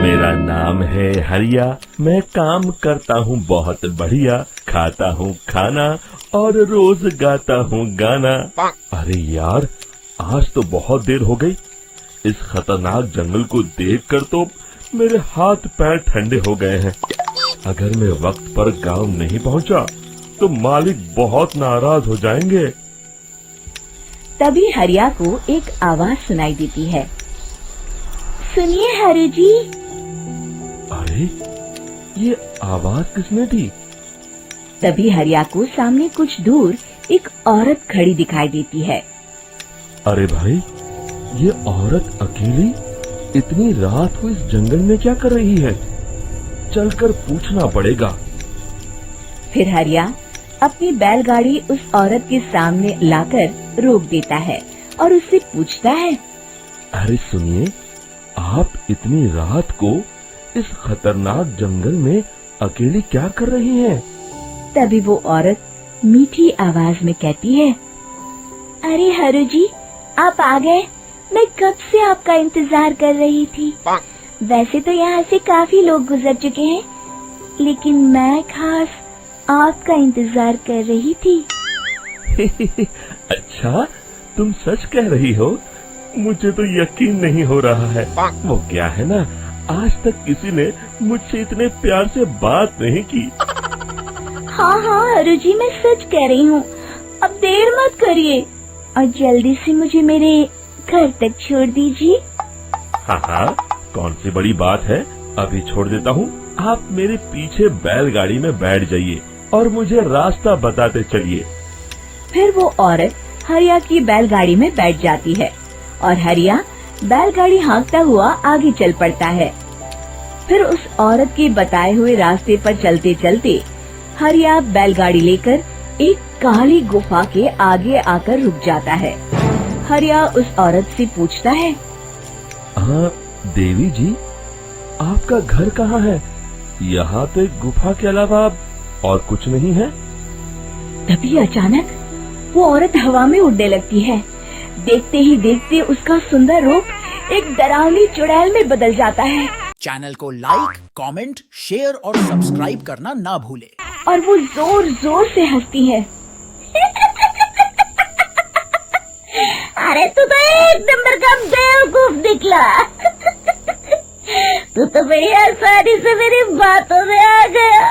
मेरा नाम है हरिया, मैं काम करता हूँ बहुत बढ़िया, खाता हूँ खाना और रोज गाता हूँ गाना। अरे यार, आज तो बहुत देर हो गई। इस खतरनाक जंगल को देखकर तो मेरे हाथ पैर ठंडे हो गए हैं। अगर मैं वक्त पर गांव नहीं पहुंचा तो मालिक बहुत नाराज हो जाएंगे। तभी हरिया को एक आवाज सुनाई देती है। सुनिए हरु जी। अरे, ये आवाज किसने दी? तभी हरिया को सामने कुछ दूर एक औरत खड़ी दिखाई देती है। अरे भाई, ये औरत अकेली इतनी रात को इस जंगल में क्या कर रही है? चलकर पूछना पड़ेगा। फिर हरिया अपनी बैलगाड़ी उस औरत के सामने लाकर रोक देता है और उससे पूछता है। अरे सुनिए, आप इतनी रात को इस खतरनाक जंगल में अकेली क्या कर रही हैं? तभी वो औरत मीठी आवाज में कहती है। अरे हरु जी, आप आ गए। मैं कब से आपका इंतजार कर रही थी। वैसे तो यहाँ से काफी लोग गुजर चुके हैं, लेकिन मैं खास आपका इंतजार कर रही थी। अच्छा, तुम सच कह रही हो? मुझे तो यकीन नहीं हो रहा है। वो क्या है ना, आज तक किसी ने मुझसे इतने प्यार से बात नहीं की। हाँ हाँ हरु जी, मैं सच कह रही हूँ। अब देर मत करिए और जल्दी से मुझे मेरे घर तक छोड़ दीजिए। हाँ हाँ, कौन सी बड़ी बात है, अभी छोड़ देता हूँ। आप मेरे पीछे बैलगाड़ी में बैठ जाइए और मुझे रास्ता बताते चलिए। फिर वो औरत हरिया की बैलगाड़ी में बैठ जाती है और हरिया बैलगाड़ी हाँकता हुआ आगे चल पड़ता है। फिर उस औरत के बताए हुए रास्ते पर चलते चलते हरिया बैलगाड़ी लेकर एक काली गुफा के आगे आकर रुक जाता है। हरिया उस औरत से पूछता है। हाँ देवी जी, आपका घर कहाँ है? यहाँ पे गुफा के अलावा और कुछ नहीं है? तभी अचानक वो औरत हवा में उड़ने लगती है। देखते ही देखते उसका सुंदर रूप एक डरावनी चुड़ैल में बदल जाता है। चैनल को लाइक, कमेंट, शेयर और सब्सक्राइब करना ना भूले। और वो जोर जोर से हंसती है। अरे तू तो एक नंबर का बेवकूफ निकला। तू तो बड़ी आसानी से मेरी बातों में आ गया।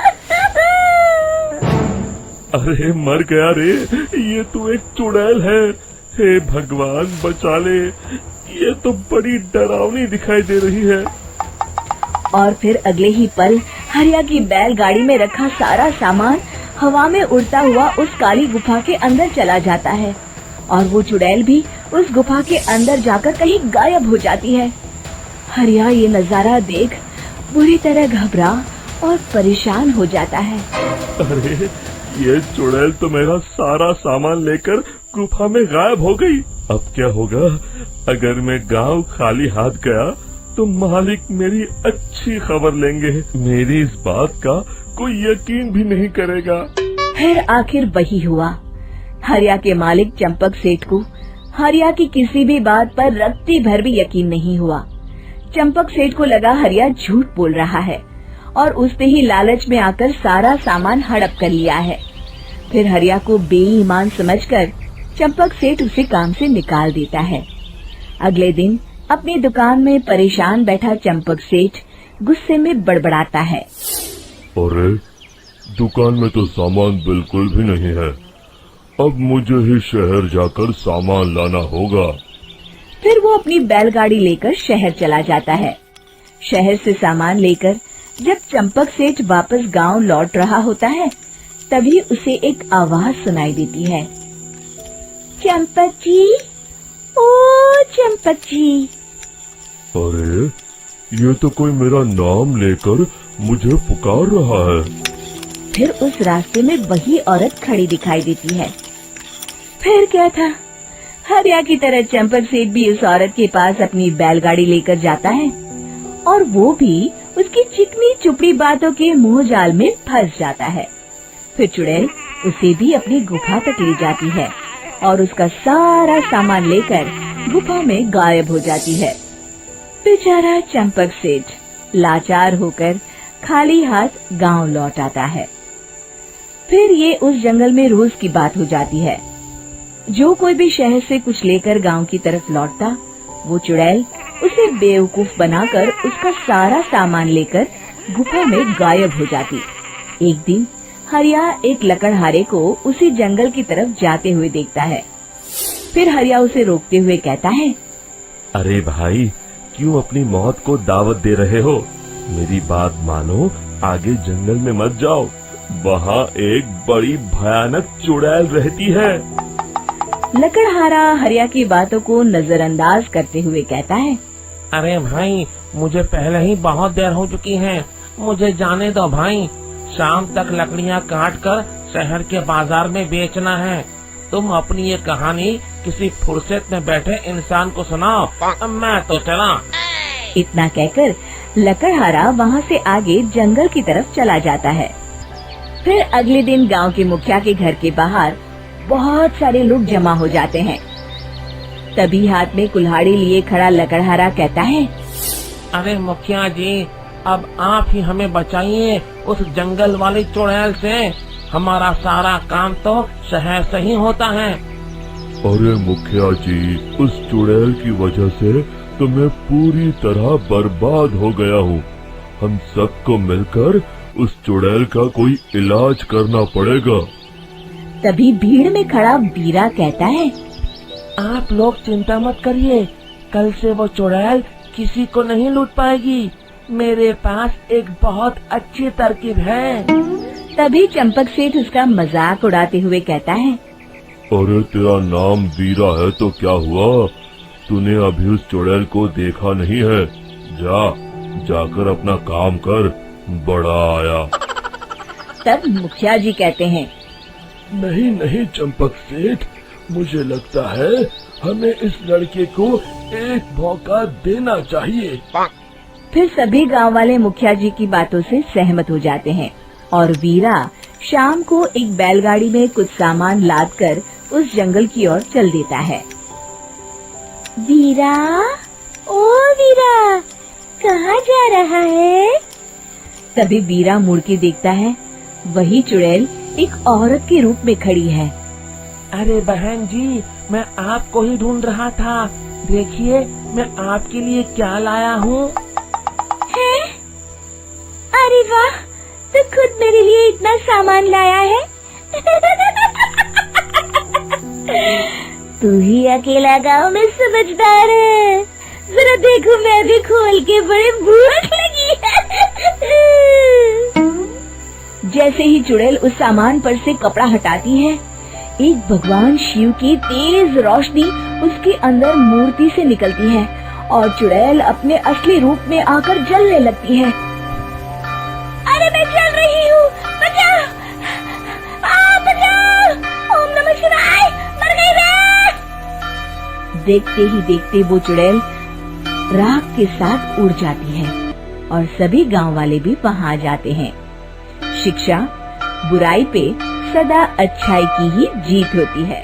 अरे मर गया रे, ये तो एक चुड़ैल है। हे भगवान बचा ले, ये तो बड़ी डरावनी दिखाई दे रही है। और फिर अगले ही पल हरिया की बैलगाड़ी में रखा सारा सामान हवा में उड़ता हुआ उस काली गुफा के अंदर चला जाता है और वो चुड़ैल भी उस गुफा के अंदर जाकर कहीं गायब हो जाती है। हरिया ये नजारा देख बुरी तरह घबरा और परेशान हो जाता है। अरे, ये चुड़ैल तो मेरा सारा सामान लेकर गुफा में गायब हो गई। अब क्या होगा? अगर मैं गांव खाली हाथ गया तो मालिक मेरी अच्छी खबर लेंगे। मेरी इस बात का कोई यकीन भी नहीं करेगा। फिर आखिर वही हुआ। हरिया के मालिक चंपक सेठ को हरिया की किसी भी बात पर रत्ती भर भी यकीन नहीं हुआ। चंपक सेठ को लगा हरिया झूठ बोल रहा है और उसने ही लालच में आकर सारा सामान हड़प कर लिया है। फिर हरिया को बेईमान समझकर चंपक सेठ उसे काम से निकाल देता है। अगले दिन अपनी दुकान में परेशान बैठा चंपक सेठ गुस्से में बड़बड़ाता है। अरे, दुकान में तो सामान बिल्कुल भी नहीं है। अब मुझे ही शहर जाकर सामान लाना होगा। फिर वो अपनी बैलगाड़ी लेकर शहर चला जाता है। शहर से सामान लेकर जब चंपक सेठ वापस गांव लौट रहा होता है, तभी उसे एक आवाज सुनाई देती है। चंपक जी, ओ चंपक जी। अरे, ये तो कोई मेरा नाम लेकर मुझे पुकार रहा है। फिर उस रास्ते में वही औरत खड़ी दिखाई देती है। फिर क्या था, हरिया की तरह चंपक सेठ भी उस औरत के पास अपनी बैलगाड़ी लेकर जाता है और वो भी उसकी चिकनी चुपड़ी बातों के मोह जाल में फंस जाता है। फिर चुड़ैल उसे भी अपनी गुफा तक ले जाती है और उसका सारा सामान लेकर गुफा में गायब हो जाती है। बेचारा चंपक सेठ लाचार होकर खाली हाथ गांव लौट आता है। फिर ये उस जंगल में रोज की बात हो जाती है। जो कोई भी शहर से कुछ लेकर गांव की तरफ लौटता, वो चुड़ैल उसे बेवकूफ बनाकर उसका सारा सामान लेकर गुफा में गायब हो जाती। एक दिन हरिया एक लकड़हारे को उसी जंगल की तरफ जाते हुए देखता है। फिर हरिया उसे रोकते हुए कहता है, अरे भाई, क्यों अपनी मौत को दावत दे रहे हो? मेरी बात मानो, आगे जंगल में मत जाओ, वहाँ एक बड़ी भयानक चुड़ैल रहती है। लकड़हारा हरिया की बातों को नजरअंदाज करते हुए कहता है, अरे भाई, मुझे पहले ही बहुत देर हो चुकी है, मुझे जाने दो भाई। शाम तक लकड़ियाँ काट कर शहर के बाजार में बेचना है। तुम अपनी ये कहानी किसी फुर्सत में बैठे इंसान को सुनाओ, मैं तो चला। इतना कहकर लकड़हारा वहाँ से आगे जंगल की तरफ चला जाता है। फिर अगले दिन गांव के मुखिया के घर के बाहर बहुत सारे लोग जमा हो जाते हैं। तभी हाथ में कुल्हाड़ी लिए खड़ा लकड़हारा कहता है, अरे मुखिया जी, अब आप ही हमें बचाइए उस जंगल वाली चुड़ैल से। हमारा सारा काम तो शहर से ही होता है। अरे मुखिया जी, उस चुड़ैल की वजह से तो मैं पूरी तरह बर्बाद हो गया हूँ। हम सबको मिलकर उस चुड़ैल का कोई इलाज करना पड़ेगा। तभी भीड़ में खड़ा वीरा कहता है, आप लोग चिंता मत करिए, कल से वो चुड़ैल किसी को नहीं लूट पाएगी। मेरे पास एक बहुत अच्छी तरकीब है। तभी चंपक सेठ उसका मजाक उड़ाते हुए कहता है, अरे तेरा नाम वीरा है तो क्या हुआ? तूने अभी उस चुड़ैल को देखा नहीं है? जाकर अपना काम कर, बड़ा आया। तब मुखिया जी कहते हैं, नहीं नहीं चंपक सेठ, मुझे लगता है हमें इस लड़के को एक मौका देना चाहिए। फिर सभी गांव वाले मुखिया जी की बातों से सहमत हो जाते हैं और वीरा शाम को एक बैलगाड़ी में कुछ सामान लादकर उस जंगल की ओर चल देता है। वीरा, ओ वीरा, कहाँ जा रहा है? तभी वीरा मुड़ के देखता है, वही चुड़ैल एक औरत के रूप में खड़ी है। अरे बहन जी, मैं आपको ही ढूंढ रहा था। देखिए, मैं आपके लिए क्या लाया हूँ। अरे वाह, तो खुद मेरे लिए इतना सामान लाया है। तू ही अकेला गांव में समझदार है। जरा देखो, मैं भी खोल के, बड़े भूख लगी है। जैसे ही चुड़ैल उस सामान पर से कपड़ा हटाती है, एक भगवान शिव की तेज रोशनी उसके अंदर मूर्ति से निकलती है और चुड़ैल अपने असली रूप में आकर जलने लगती है। अरे मैं जल रही हूँ, बचाओ! बचाओ! ओम नमः शिवाय! मर गई मैं! देखते ही देखते वो चुड़ैल राख के साथ उड़ जाती है और सभी गांव वाले भी वहां जाते हैं। शिक्षा बुराई पे सदा अच्छाई की ही जीत होती है।